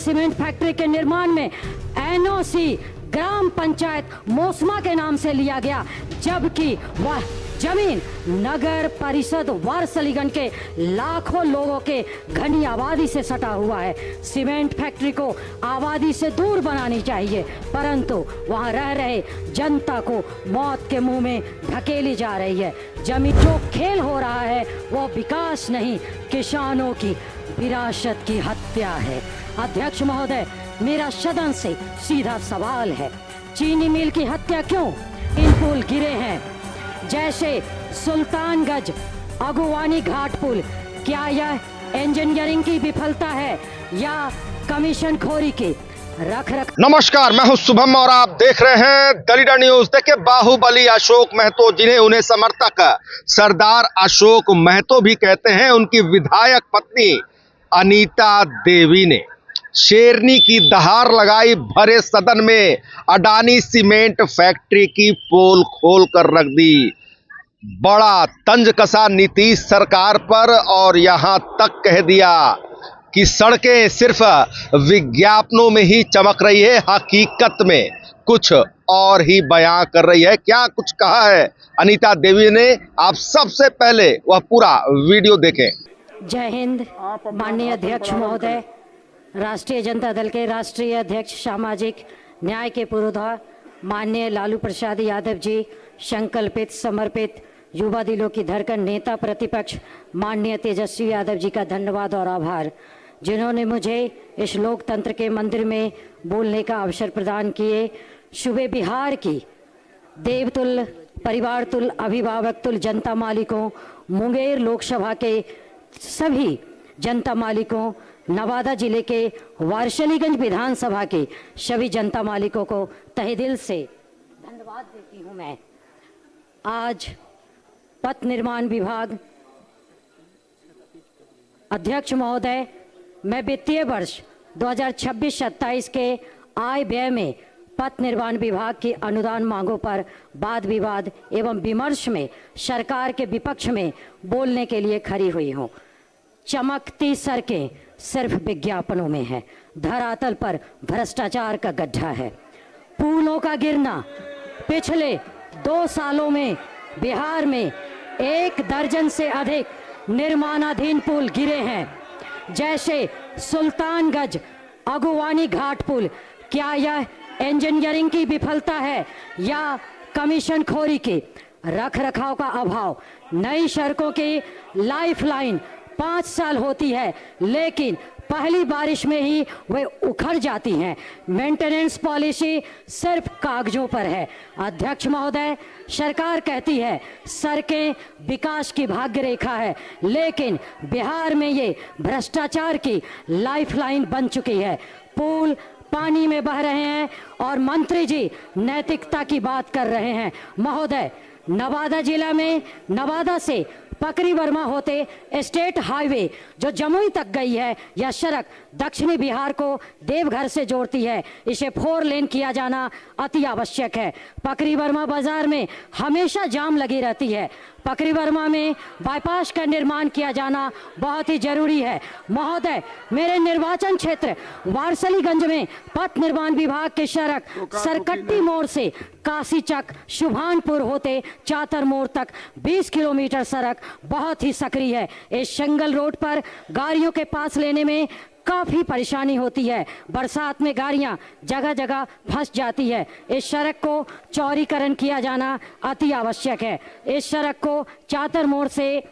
Cement factory के निर्माण में एनओसी ग्राम पंचायत मोसमा के नाम से लिया गया, जबकि वह जमीन नगर परिषद वारसलीगंज के लाखों लोगों के घनी आबादी से सटा हुआ है। सीमेंट फैक्ट्री को आबादी से दूर बनानी चाहिए, परंतु वहां रह रहे जनता को मौत के मुंह में धकेली जा रही है। जमीन जो खेल हो रहा है वो विकास नहीं, किसानों की विरासत की हत्या है। अध्यक्ष महोदय, मेरा सदन से सीधा सवाल है, चीनी मिल की हत्या क्यों? इन पुल गिरे हैं जैसे सुल्तानगंज अगुवानी घाट पुल, क्या यह इंजीनियरिंग की विफलता है या कमीशन खोरी की? नमस्कार, मैं हूं शुभम और आप देख रहे हैं द लीडर न्यूज। देखिए, बाहुबली अशोक महतो, जिन्हें उन्हें समर्थक सरदार अशोक महतो भी कहते हैं, उनकी विधायक पत्नी अनीता देवी ने शेरनी की दहाड़ लगाई। भरे सदन में अडानी सीमेंट फैक्ट्री की पोल खोल कर रख दी। बड़ा तंज कसा नीतीश सरकार पर और यहां तक कह दिया कि सड़कें सिर्फ विज्ञापनों में ही चमक रही है, हकीकत में कुछ और ही बयां कर रही है। क्या कुछ कहा है अनीता देवी ने, आप सबसे पहले वह पूरा वीडियो देखें। जय हिंद। माननीय अध्यक्ष महोदय, राष्ट्रीय जनता दल के राष्ट्रीय अध्यक्ष सामाजिक न्याय के पुरोधा माननीय लालू प्रसाद यादव जी, संकल्पित समर्पित युवा दिलों की धड़कन नेता प्रतिपक्ष माननीय तेजस्वी यादव जी का धन्यवाद और आभार, जिन्होंने मुझे इस लोकतंत्र के मंदिर में बोलने का अवसर प्रदान किए। शुबे बिहार की देवतुल परिवार तुल अभिभावक तुल जनता मालिकों, मुंगेर लोकसभा के सभी जनता मालिकों, नवादा जिले के वारसलीगंज विधानसभा के सभी जनता मालिकों को तहे दिल से धन्यवाद देती हूं। मैं आज पथ निर्माण विभाग अध्यक्ष महोदय, मैं वित्तीय वर्ष 2026-27 के आय व्यय में पथ निर्माण विभाग की अनुदान मांगों पर वाद विवाद एवं विमर्श में सरकार के विपक्ष में बोलने के लिए खड़ी हुई हूं। चमकती सड़कें सिर्फ विज्ञापनों में है, धरातल पर भ्रष्टाचार का गड्ढा है। पुलों का गिरना, पिछले 2 सालों में बिहार में 1 दर्जन से अधिक निर्माणाधीन पुल गिरे हैं, जैसे सुल्तानगंज अगुवानी घाट पुल। क्या यह इंजीनियरिंग की विफलता है या कमीशन खोरी की? रख रखाव का अभाव। नई सड़कों की लाइफलाइन 5 साल होती है, लेकिन पहली बारिश में ही वे उखड़ जाती हैं। मेंटेनेंस पॉलिसी सिर्फ कागजों पर है। अध्यक्ष महोदय, सरकार कहती है सड़कें विकास की भाग्य रेखा है, लेकिन बिहार में ये भ्रष्टाचार की लाइफलाइन बन चुकी है। पुल पानी में बह रहे हैं और मंत्री जी नैतिकता की बात कर रहे हैं। महोदय, नवादा जिला में नवादा से पकरी वर्मा होते स्टेट हाईवे जो जमुई तक गई है, यह सड़क दक्षिणी बिहार को देवघर से जोड़ती है। इसे 4 लेन किया जाना अति आवश्यक है। पकरी वर्मा बाजार में हमेशा जाम लगी रहती है। पकरी वर्मा में बाईपास का निर्माण किया जाना बहुत ही जरूरी है। महोदय, मेरे निर्वाचन क्षेत्र वारसलीगंज में पथ निर्माण विभाग की सड़क सरकट्टी मोड़ से काशीचक शुभानपुर होते चातर मोड़ तक 20 किलोमीटर सड़क बहुत ही सक्रिय है। इस जंगल रोड पर गाड़ियों के पास लेने में काफी परेशानी होती है। बरसात में गाड़ियां जगह जगह फंस जाती है। इस सड़क को चौड़ीकरण किया जाना अति आवश्यक है। इस सड़क को चातर मोड़ से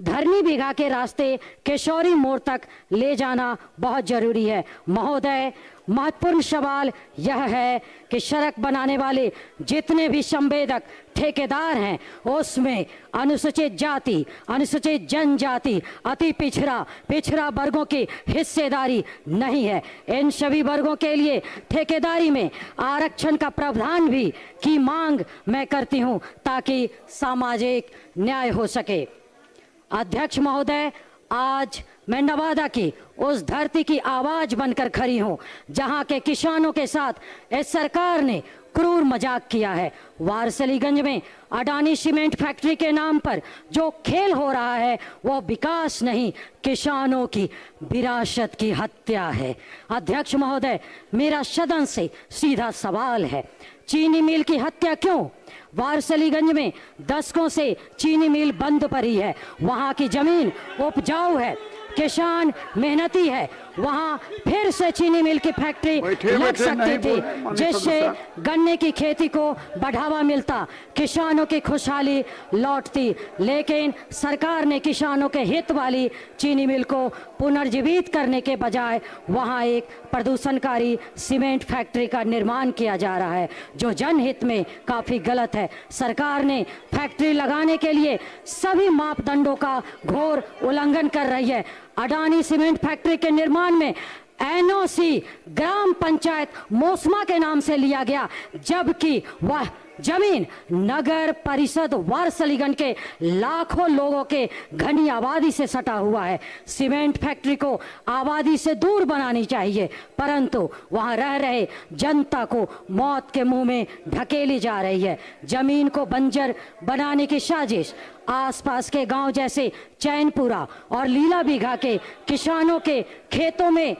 धरनी बीघा के रास्ते केशोरी मोड़ तक ले जाना बहुत जरूरी है। महोदय, महत्वपूर्ण सवाल यह है कि सड़क बनाने वाले जितने भी संवेदक ठेकेदार हैं, उसमें अनुसूचित जाति, अनुसूचित जनजाति, अति पिछड़ा वर्गों की हिस्सेदारी नहीं है। इन सभी वर्गों के लिए ठेकेदारी में आरक्षण का प्रावधान भी की मांग मैं करती हूं, ताकि सामाजिक न्याय हो सके। अध्यक्ष महोदय, आज मैं नवादा की उस धरती की आवाज बनकर खड़ी हूं, जहां के किसानों के साथ इस सरकार ने क्रूर मजाक किया है। वारसलीगंज में अडानी सीमेंट फैक्ट्री के नाम पर जो खेल हो रहा है वो विकास नहीं, किसानों की विरासत की हत्या है। अध्यक्ष महोदय, मेरा सदन से सीधा सवाल है, चीनी मिल की हत्या क्यों? वारसलीगंज में दशकों से चीनी मिल बंद पड़ी है, वहाँ की जमीन उपजाऊ है, किसान मेहनती है, वहाँ फिर से चीनी मिल की फैक्ट्री लग सकती थी जिससे गन्ने की खेती को बढ़ावा मिलता, किसानों की खुशहाली लौटती। लेकिन सरकार ने किसानों के हित वाली चीनी मिल को पुनर्जीवित करने के बजाय वहाँ एक प्रदूषणकारी सीमेंट फैक्ट्री का निर्माण किया जा रहा है जो जनहित में काफ़ी गलत है। सरकार ने फैक्ट्री लगाने के लिए सभी मापदंडों का घोर उल्लंघन कर रही है। अडानी सीमेंट फैक्ट्री के निर्माण में एनओसी ग्राम पंचायत मोसमा के नाम से लिया गया, जबकि वह जमीन नगर परिषद वारसलीगंज के लाखों लोगों के घनी आबादी से सटा हुआ है। सीमेंट फैक्ट्री को आबादी से दूर बनानी चाहिए, परंतु वहां रह रहे जनता को मौत के मुंह में ढकेली जा रही है। जमीन को बंजर बनाने की साजिश आसपास के गांव जैसे चैनपुरा और लीला बीघा के किसानों के खेतों में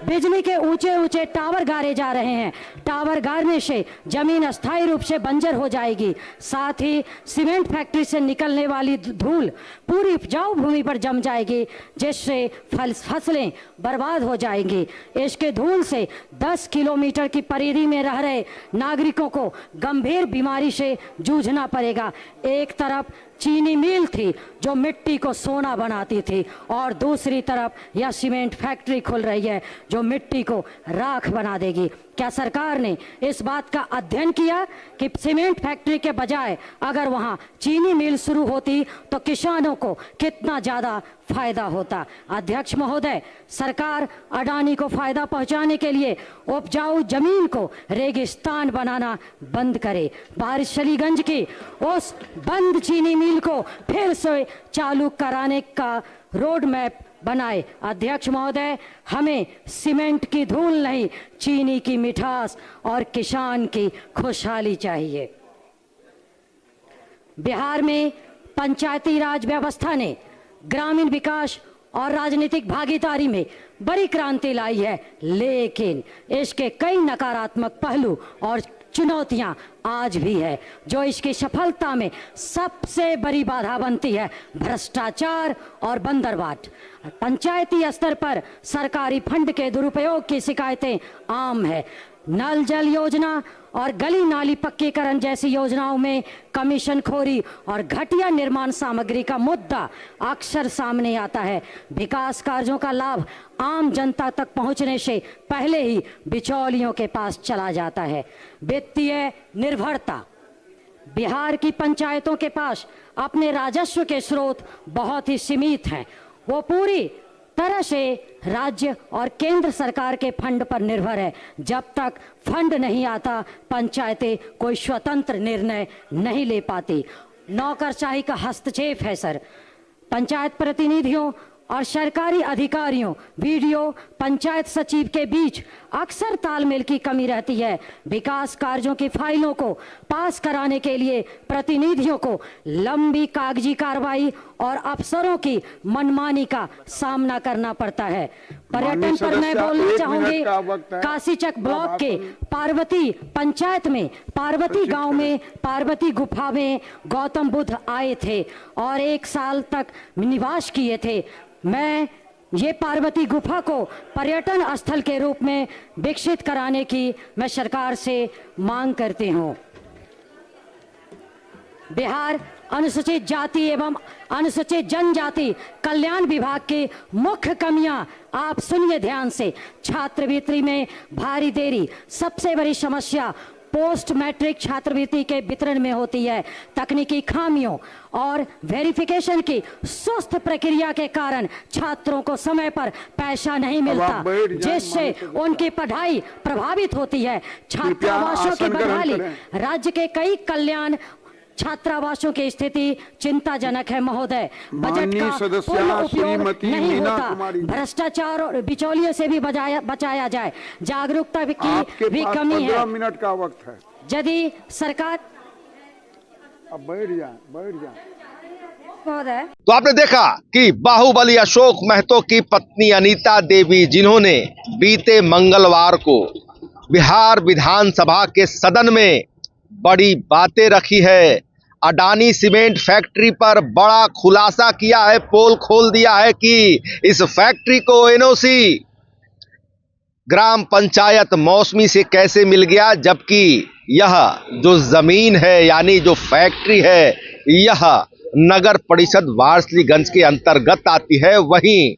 बिजली के ऊंचे ऊंचे टावर गाड़े जा रहे हैं। टावर गाड़ने से जमीन अस्थायी रूप से बंजर हो जाएगी, साथ ही सीमेंट फैक्ट्री से निकलने वाली धूल पूरी उपजाऊ भूमि पर जम जाएगी जिससे फसलें बर्बाद हो जाएंगी। इसके धूल से 10 किलोमीटर की परिधि में रह रहे नागरिकों को गंभीर बीमारी से जूझना पड़ेगा। एक तरफ चीनी मिल थी जो मिट्टी को सोना बनाती थी और दूसरी तरफ यह सीमेंट फैक्ट्री खुल रही है जो मिट्टी को राख बना देगी। क्या सरकार ने इस बात का अध्ययन किया कि सीमेंट फैक्ट्री के बजाय अगर वहां चीनी मिल शुरू होती तो किसानों को कितना ज्यादा फायदा होता? अध्यक्ष महोदय, सरकार अडानी को फायदा पहुंचाने के लिए उपजाऊ जमीन को रेगिस्तान बनाना बंद करे। वारसलीगंज की उस बंद चीनी मिल को फिर से चालू कराने का रोड मैप बनाए। अध्यक्ष महोदय, हमें सीमेंट की धूल नहीं, चीनी की मिठास और किसान की खुशहाली चाहिए। बिहार में पंचायती राज व्यवस्था ने ग्रामीण विकास और राजनीतिक भागीदारी में बड़ी क्रांति लाई है, लेकिन इसके कई नकारात्मक पहलू और चुनौतियां आज भी है जो इसकी सफलता में सबसे बड़ी बाधा बनती है, भ्रष्टाचार और बंदरबाट। पंचायती स्तर पर सरकारी फंड के दुरुपयोग की शिकायतें आम है। नल जल योजना और गली नाली पक्कीकरण जैसी योजनाओं में कमीशनखोरी और घटिया निर्माण सामग्री का मुद्दा अक्सर सामने आता है। विकास कार्यों का लाभ आम जनता तक पहुंचने से पहले ही बिचौलियों के पास चला जाता है। वित्तीय निर्भरता, बिहार की पंचायतों के पास अपने राजस्व के स्रोत बहुत ही सीमित हैं। वो पूरी तरह से राज्य और केंद्र सरकार के फंड पर निर्भर है। जब तक फंड नहीं आता, पंचायतें कोई स्वतंत्र निर्णय नहीं ले पाती। नौकरशाही का हस्तक्षेप है सर। पंचायत प्रतिनिधियों और सरकारी अधिकारियों, वीडियो पंचायत सचिव के बीच अक्सर तालमेल की कमी रहती है। विकास कार्यों की फाइलों को पास कराने के लिए प्रतिनिधियों को लंबी कागजी कार्रवाई और अफसरों की मनमानी का सामना करना पड़ता है। पर्यटन पर मैं बोलना चाहूंगी, काशीचक ब्लॉक के पार्वती पंचायत में पार्वती गांव में पार्वती गुफा में गौतम बुद्ध आए थे और 1 साल तक निवास किए थे। मैं ये पार्वती गुफा को पर्यटन स्थल के रूप में विकसित कराने की मैं सरकार से मांग करती हूँ। बिहार अनुसूचित जाति एवं अनुसूचित जनजाति कल्याण विभाग की मुख्य कमियां आप सुनिए ध्यान से। छात्रवृत्ति में भारी देरी सबसे बड़ी समस्या पोस्ट मैट्रिक छात्रवृत्ति के वितरण में होती है। तकनीकी खामियों और वेरिफिकेशन की सुस्त प्रक्रिया के कारण छात्रों को समय पर पैसा नहीं मिलता, जिससे उनकी पढ़ाई प्रभावित होती है। छात्रावासों की बहाली, राज्य के कई कल्याण छात्रावासों की स्थिति चिंताजनक है महोदय। बजट का पूर्ण उपयोग नहीं होता। भ्रष्टाचार और बिचौलियों से भी बचाया जाए। जागरूकता की भी कमी है। 15 मिनट का वक्त है। यदि सरकार अब बैठ जा महोदय तो आपने देखा कि बाहुबली अशोक महतो की पत्नी अनीता देवी, जिन्होंने बीते मंगलवार को बिहार विधानसभा के सदन में बड़ी बातें रखी है, अडानी सीमेंट फैक्ट्री पर बड़ा खुलासा किया है, पोल खोल दिया है कि इस फैक्ट्री को एनओसी ग्राम पंचायत मौसमी से कैसे मिल गया, जबकि यह जो जमीन है यानी जो फैक्ट्री है यह नगर परिषद वारसलीगंज के अंतर्गत आती है। वहीं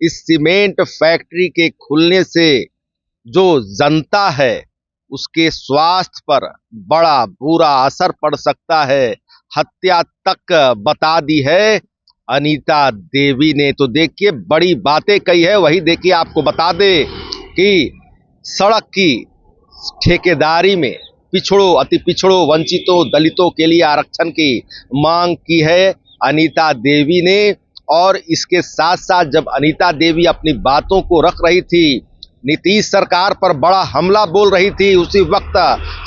इस सीमेंट फैक्ट्री के खुलने से जो जनता है उसके स्वास्थ्य पर बड़ा बुरा असर पड़ सकता है, हत्या तक बता दी है अनीता देवी ने। तो देखिए बड़ी बातें कही है। वही देखिए आपको बता दे कि सड़क की ठेकेदारी में पिछड़ों, अति पिछड़ों, वंचितों, दलितों के लिए आरक्षण की मांग की है अनीता देवी ने। और इसके साथ साथ जब अनीता देवी अपनी बातों को रख रही थी, नीतीश सरकार पर बड़ा हमला बोल रही थी, उसी वक्त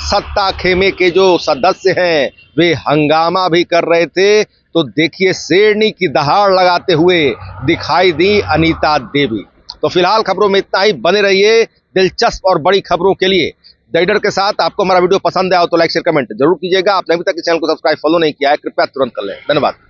सत्ता खेमे के जो सदस्य हैं वे हंगामा भी कर रहे थे। तो देखिए शेरनी की दहाड़ लगाते हुए दिखाई दी अनीता देवी। तो फिलहाल खबरों में इतना ही, बने रहिए दिलचस्प और बड़ी खबरों के लिए द लीडर के साथ। आपको हमारा वीडियो पसंद आया हो तो लाइक शेयर कमेंट जरूर कीजिएगा। आपने अभी तक इस चैनल को सब्सक्राइब फॉलो नहीं किया है, कृपया तुरंत कर लें। धन्यवाद।